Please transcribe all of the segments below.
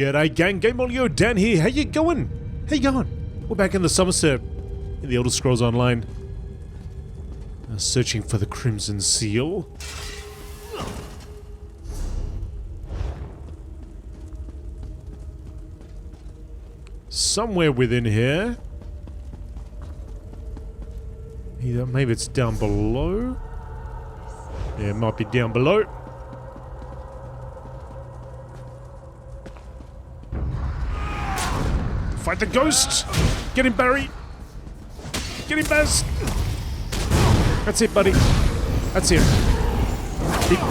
G'day gang, Game Olio Dan here. How you going? How you going? We're back in the Somerset in the Elder Scrolls Online. Searching for the Crimson Seal. Somewhere within here. Either maybe it's down below. Yeah, it might be down below. Fight the ghost! Get him, Barry! Get him, Baz! That's it, buddy. That's it.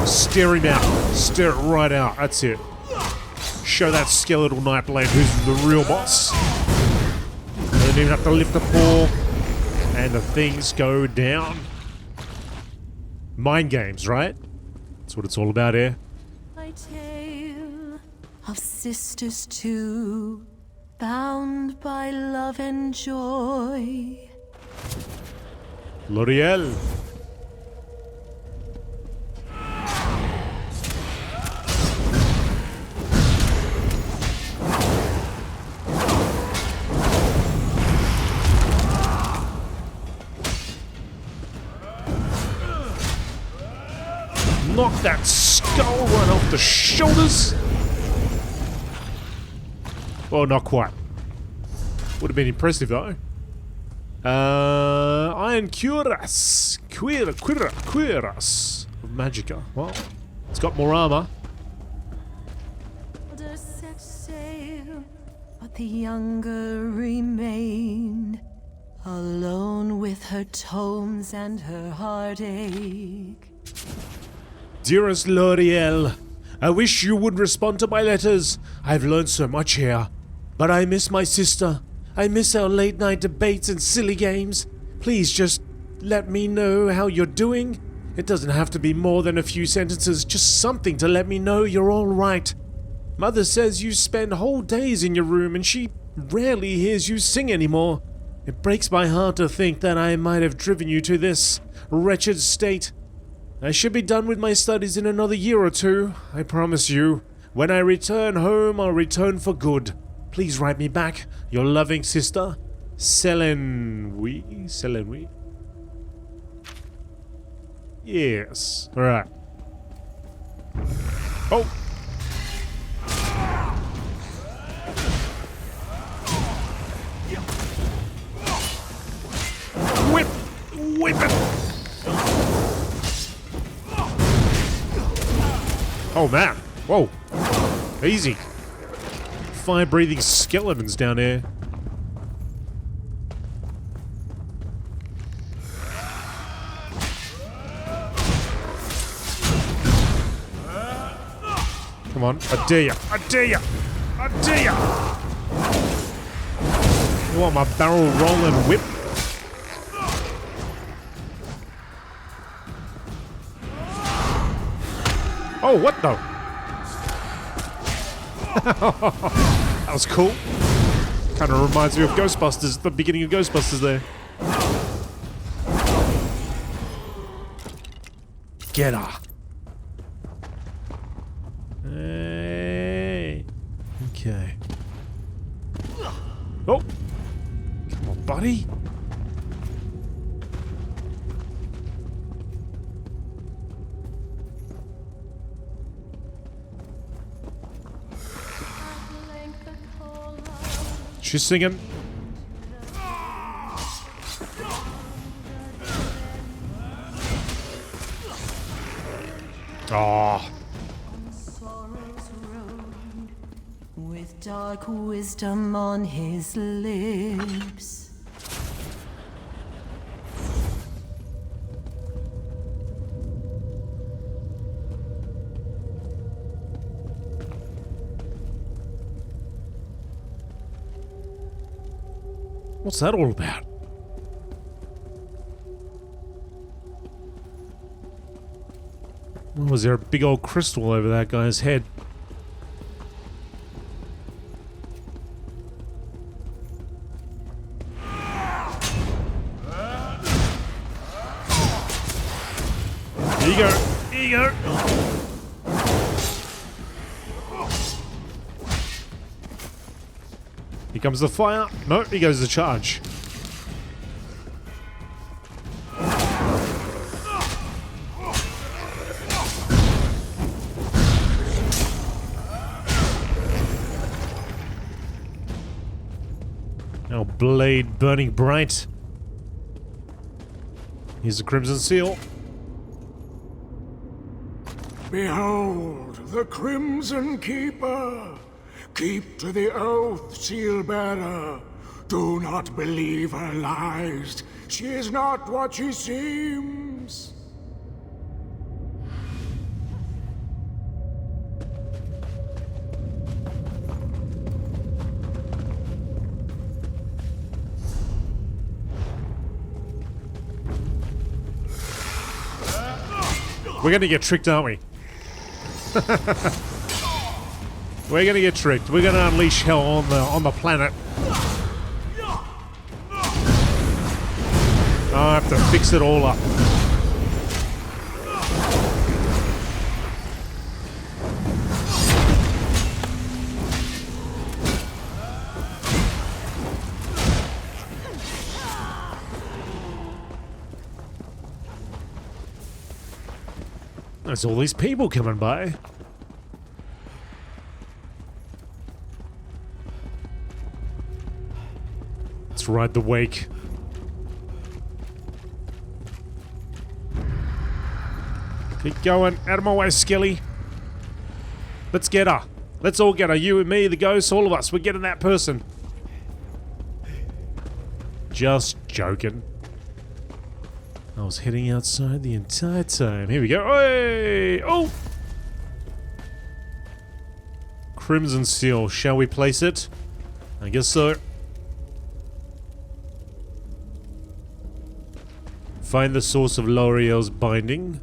Stare him out. Stare it right out. That's it. Show that skeletal Nightblade who's the real boss. You don't even have to lift a paw. And the things go down. Mind games, right? That's what it's all about here. My tale of sisters two, bound by love and joy. L'Oreal. Knock that skull right off the shoulders. Well, not quite. Would have been impressive though. Iron Cuirass. Cuirass of Magicka. Well, it's got more armor. Set sail, but the younger remained, alone with her tomes and her heartache. Dearest L'Oreal, I wish you would respond to my letters. I've learned so much here. But I miss my sister. I miss our late night debates and silly games. Please just let me know how you're doing. It doesn't have to be more than a few sentences, just something to let me know you're all right. Mother says you spend whole days in your room and she rarely hears you sing anymore. It breaks my heart to think that I might have driven you to this wretched state. I should be done with my studies in another year or two, I promise you. When I return home, I'll return for good. Please write me back, your loving sister, Selenwi. Selenwi? Yes. Alright. Oh! Whip! Whip it! Oh man, whoa, easy. Fire-breathing skeletons down here. Come on, I dare ya, I dare ya, I dare ya. You want my barrel rolling whip? Oh, what the? That was cool. Kind of reminds me of Ghostbusters, the beginning of Ghostbusters there. Get her. Hey. Okay. Oh. Come on, buddy. She's singing. Oh. With dark wisdom on his lips. What's that all about? Was there a big old crystal over that guy's head? Here you go. Here you go. Here comes the fire. No, here goes the charge. Our blade burning bright. Here's the Crimson Seal. Behold, the Crimson Keeper! Keep to the oath, Seal-bearer! Do not believe her lies! She is not what she seems! We're gonna get tricked, aren't we? We're gonna get tricked. We're gonna unleash hell on the planet. I have to fix it all up. There's all these people coming by. Let's ride the wake. Keep going. Out of my way, Skelly. Let's get her. Let's all get her. You and me, the ghosts, all of us. We're getting that person. Just joking. I was heading outside the entire time. Here we go. Hey! Oh! Crimson Seal. Shall we place it? I guess so. Find the source of L'Oreal's binding.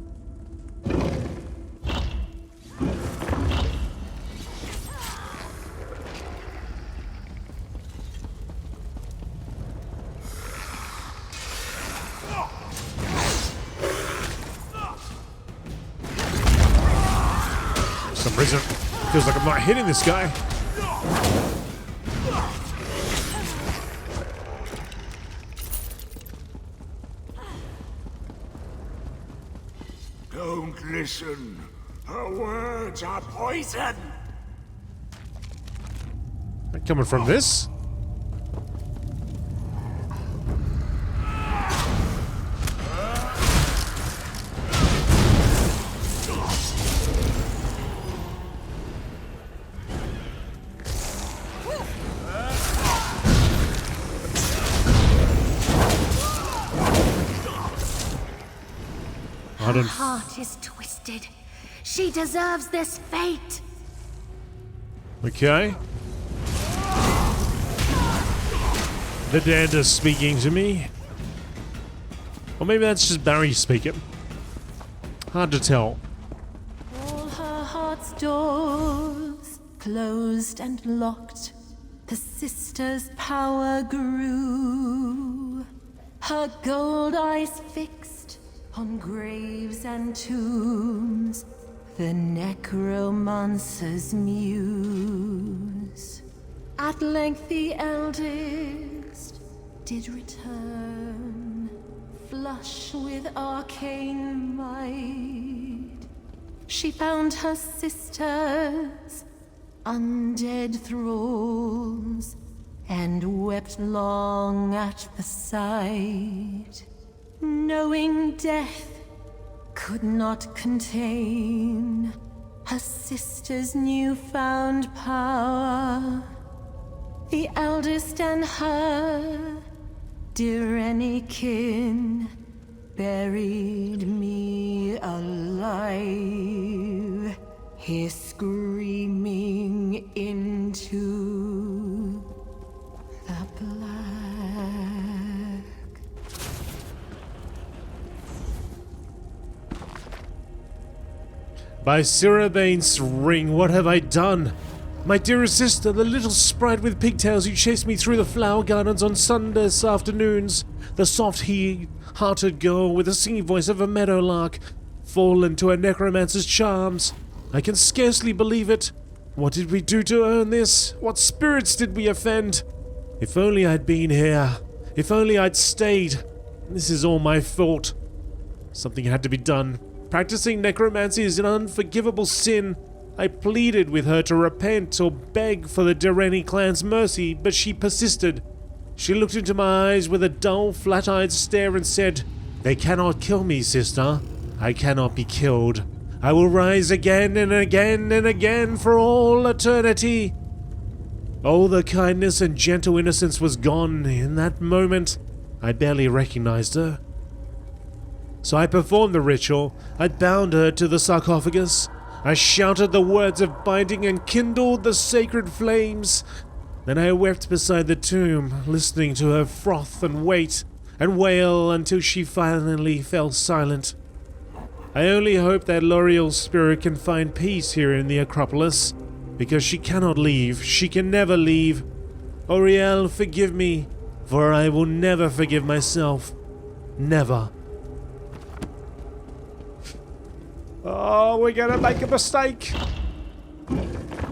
For some reason, it feels like I'm not hitting this guy. Don't listen. Her words are poison. Coming from this? Her heart is twisted. She deserves this fate. Okay. The Dander's speaking to me. Or maybe that's just Barry speaking. Hard to tell. All her heart's doors closed and locked. The sister's power grew. Her gold eyes fixed on graves and tombs. The necromancer's muse. At length the eldest did return, flush with arcane might. She found her sisters, undead thralls, and wept long at the sight, knowing death could not contain her sister's newfound power. The eldest and her dear any kin buried me alive, here screaming into the black. By Sirabane's ring, what have I done? My dearest sister, the little sprite with pigtails who chased me through the flower gardens on Sundays afternoons, the soft-hearted girl with the singing voice of a meadowlark, fallen to a necromancer's charms. I can scarcely believe it. What did we do to earn this? What spirits did we offend? If only I'd been here. If only I'd stayed. This is all my fault. Something had to be done. Practicing necromancy is an unforgivable sin. I pleaded with her to repent or beg for the Direni clan's mercy, but she persisted. She looked into my eyes with a dull, flat-eyed stare and said, "They cannot kill me, sister. I cannot be killed. I will rise again and again and again for all eternity." All the kindness and gentle innocence was gone in that moment. I barely recognized her. So I performed the ritual. I bound her to the sarcophagus. I shouted the words of binding and kindled the sacred flames. Then I wept beside the tomb, listening to her froth and wait and wail until she finally fell silent. I only hope that L'Oreal's spirit can find peace here in the Acropolis, because she cannot leave. She can never leave. Auriel, forgive me, for I will never forgive myself. Never. Oh, we're gonna make a mistake.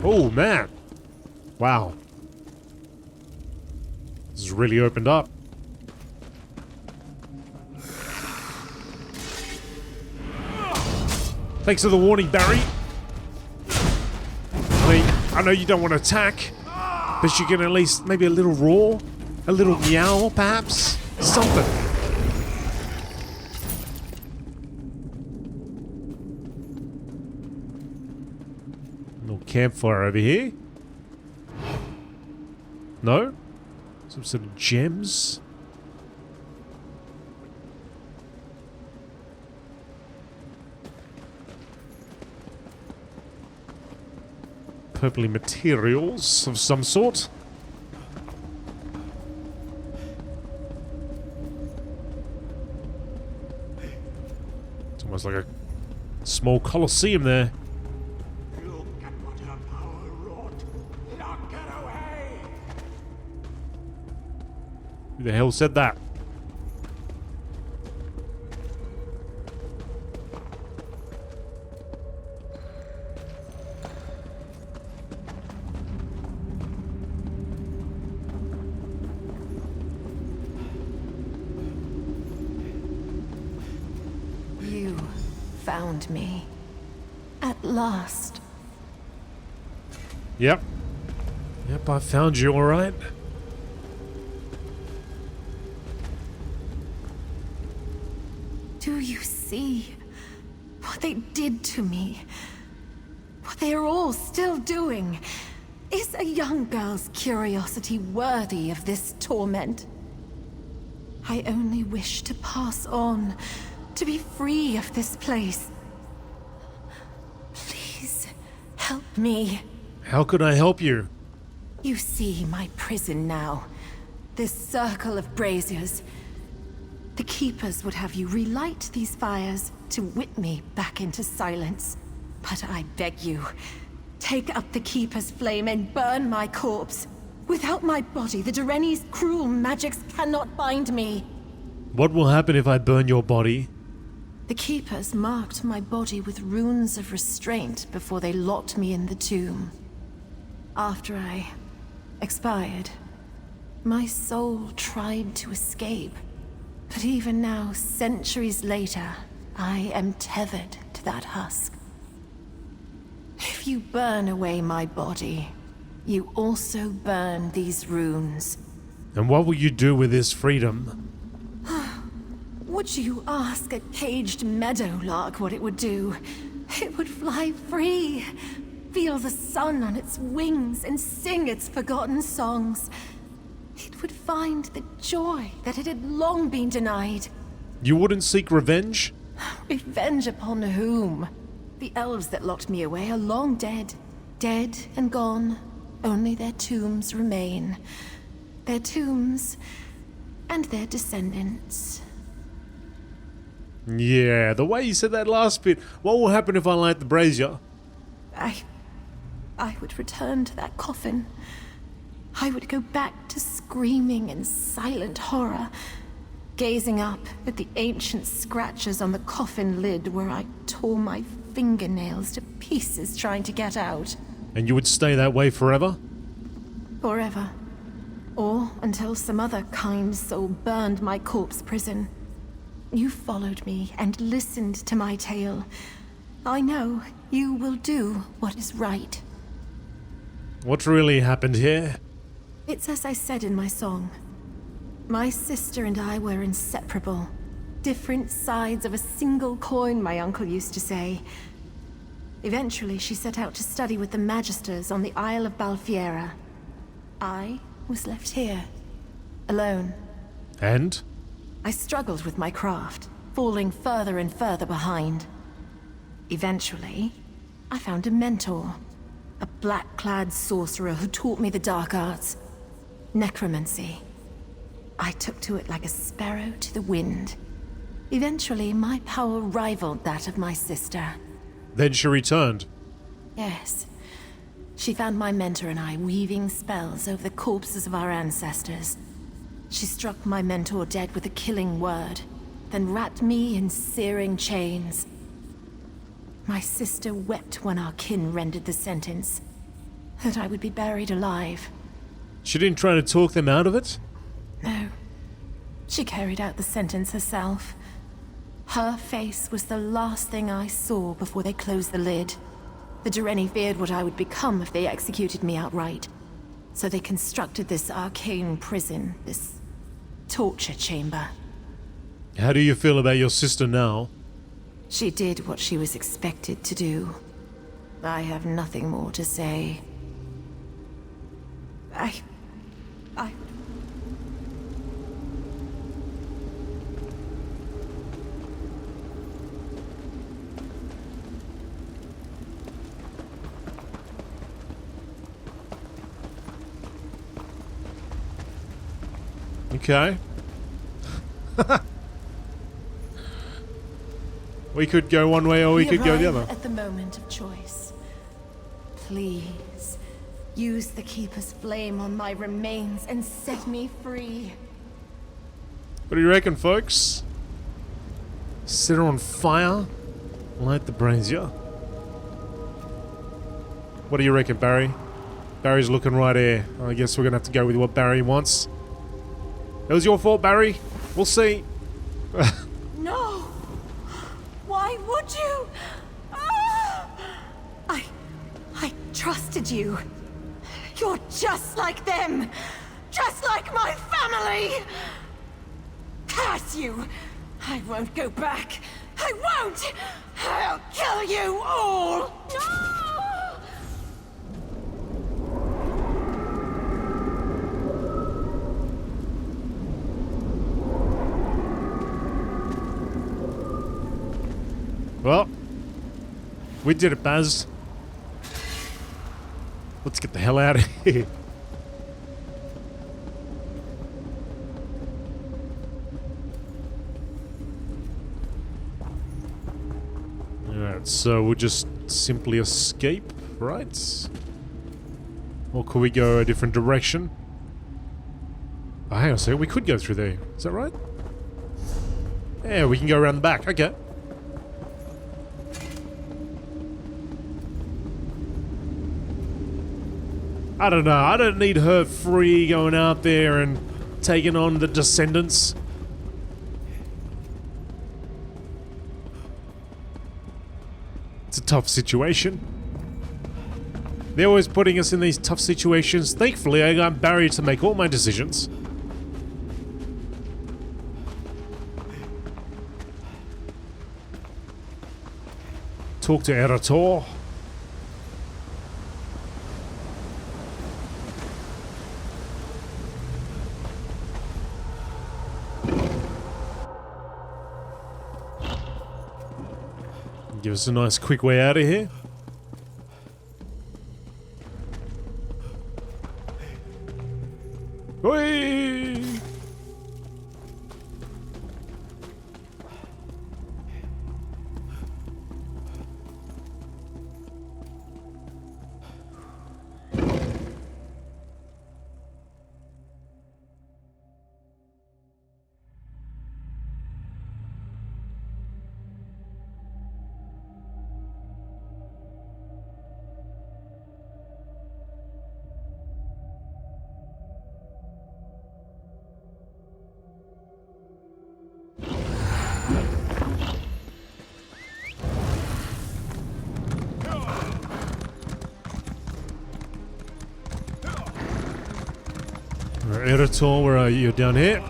Oh, man. Wow. This has really opened up. Thanks for the warning, Barry. I mean, I know you don't want to attack, but you can at least maybe a little roar, a little meow, perhaps? Something. Little campfire over here. No? Some sort of gems? Purpley materials of some sort. It's almost like a small coliseum there. Look at what her power wrought. Lock her away. Who the hell said that? You found me. At last. Yep. Yep, I found you, alright. Do you see what they did to me? What they are all still doing? Is a young girl's curiosity worthy of this torment? I only wish to pass on, to be free of this place. Please, help me. How could I help you? You see my prison now. This circle of braziers. The Keepers would have you relight these fires to whip me back into silence. But I beg you, take up the Keeper's flame and burn my corpse. Without my body, the Direni's cruel magics cannot bind me. What will happen if I burn your body? The Keepers marked my body with runes of restraint before they locked me in the tomb. After I expired, my soul tried to escape. But even now, centuries later, I am tethered to that husk. If you burn away my body, you also burn these runes. And what will you do with this freedom? Would you ask a caged meadowlark what it would do? It would fly free, feel the sun on its wings, and sing its forgotten songs. It would find the joy that it had long been denied. You wouldn't seek revenge? Revenge upon whom? The elves that locked me away are long dead. Dead and gone. Only their tombs remain. Their tombs and their descendants. Yeah, the way you said that last bit. What will happen if I light the brazier? I would return to that coffin. I would go back to screaming in silent horror, gazing up at the ancient scratches on the coffin lid where I tore my fingernails to pieces trying to get out. And you would stay that way forever? Forever. Or until some other kind soul burned my corpse prison. You followed me and listened to my tale. I know you will do what is right. What really happened here? It's as I said in my song. My sister and I were inseparable. Different sides of a single coin, my uncle used to say. Eventually, she set out to study with the Magisters on the Isle of Balfiera. I was left here, alone. And? I struggled with my craft, falling further and further behind. Eventually, I found a mentor. A black-clad sorcerer who taught me the dark arts. Necromancy. I took to it like a sparrow to the wind. Eventually, my power rivaled that of my sister. Then she returned. Yes. She found my mentor and I weaving spells over the corpses of our ancestors. She struck my mentor dead with a killing word, then wrapped me in searing chains. My sister wept when our kin rendered the sentence, that I would be buried alive. She didn't try to talk them out of it? No. She carried out the sentence herself. Her face was the last thing I saw before they closed the lid. The Dureni feared what I would become if they executed me outright. So they constructed this arcane prison, this torture chamber. How do you feel about your sister now? She did what she was expected to do. I have nothing more to say. I... Okay. We could go one way or we could go the other. At the moment of choice. Please, use the Keeper's flame on my remains and set me free. What do you reckon, folks? Set her on fire? Light the brazier? What do you reckon, Barry? Barry's looking right here. I guess we're gonna have to go with what Barry wants. It was your fault, Barry. We'll see. No! Why would you? Ah! I trusted you. You're just like them. Just like my family. Curse you. I won't go back. I won't. I'll kill you all. No! Well, we did it, Baz. Let's get the hell out of here. Alright, so we'll just simply escape, right? Or could we go a different direction? Oh, hang on a second, we could go through there. Is that right? Yeah, we can go around the back. Okay. I don't know. I don't need her free going out there and taking on the descendants. It's a tough situation. They're always putting us in these tough situations. Thankfully, I got Barry to make all my decisions. Talk to Erator. Give us a nice quick way out of here. Whee! Eretor, where are you? Down here?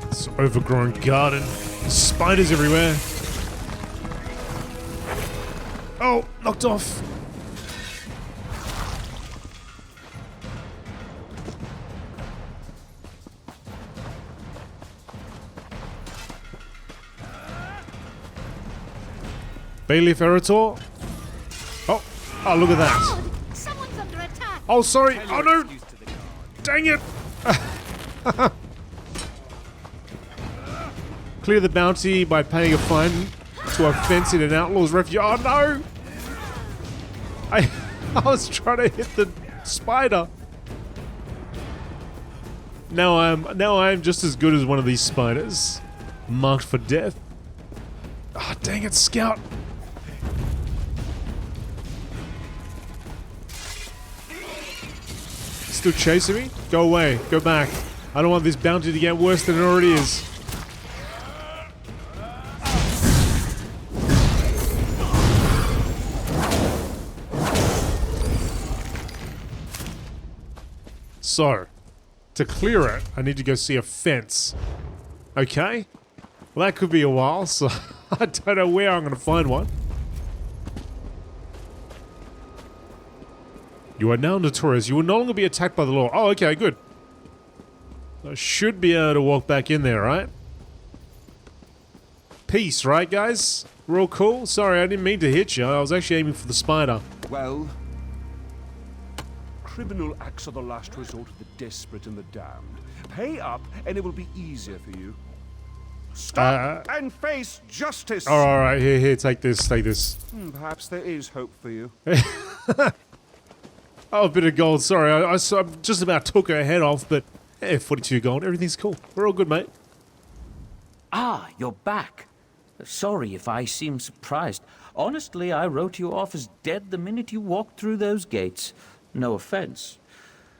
It's an overgrown garden. Spiders everywhere. Oh, knocked off. Bailiff Eretor. Oh, look at that. Someone's under attack. Oh, sorry. Oh, no. Dang it. Clear the bounty by paying a fine to a fence in an outlaw's refuge. Oh, no. I was trying to hit the spider. Now I'm just as good as one of these spiders. Marked for death. Ah, dang it, Scout. Still chasing me? Go away. Go back. I don't want this bounty to get worse than it already is. So, to clear it, I need to go see a fence. Okay? Well, that could be a while, so I don't know where I'm going to find one. You are now notorious. You will no longer be attacked by the law. Oh, okay, good. I should be able to walk back in there, right? Peace, right, guys? We're all cool? Sorry, I didn't mean to hit you. I was actually aiming for the spider. Well, criminal acts are the last resort of the desperate and the damned. Pay up, and it will be easier for you. Stop and face justice! Alright, here, take this, take this. Perhaps there is hope for you. Oh, a bit of gold. Sorry, I just about took her head off, but 42 gold. Everything's cool. We're all good, mate. Ah, you're back. Sorry if I seem surprised. Honestly, I wrote you off as dead the minute you walked through those gates. No offense.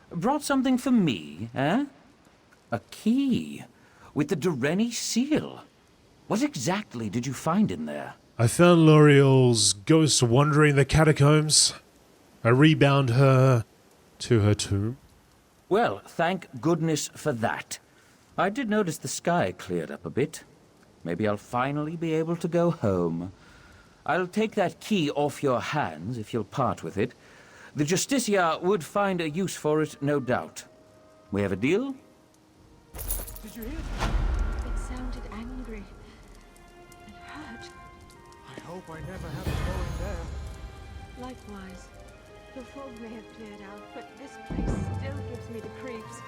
Brought something for me, eh? A key with the Dureni seal. What exactly did you find in there? I found L'Oreal's ghost wandering the catacombs. I rebound her to her tomb. Well, thank goodness for that. I did notice the sky cleared up a bit. Maybe I'll finally be able to go home. I'll take that key off your hands if you'll part with it. The Justicia would find a use for it, no doubt. We have a deal? Did you hear? It sounded angry and hurt. I hope I never have to go in there. Likewise. The fog may have cleared out, but this place still gives me the creeps.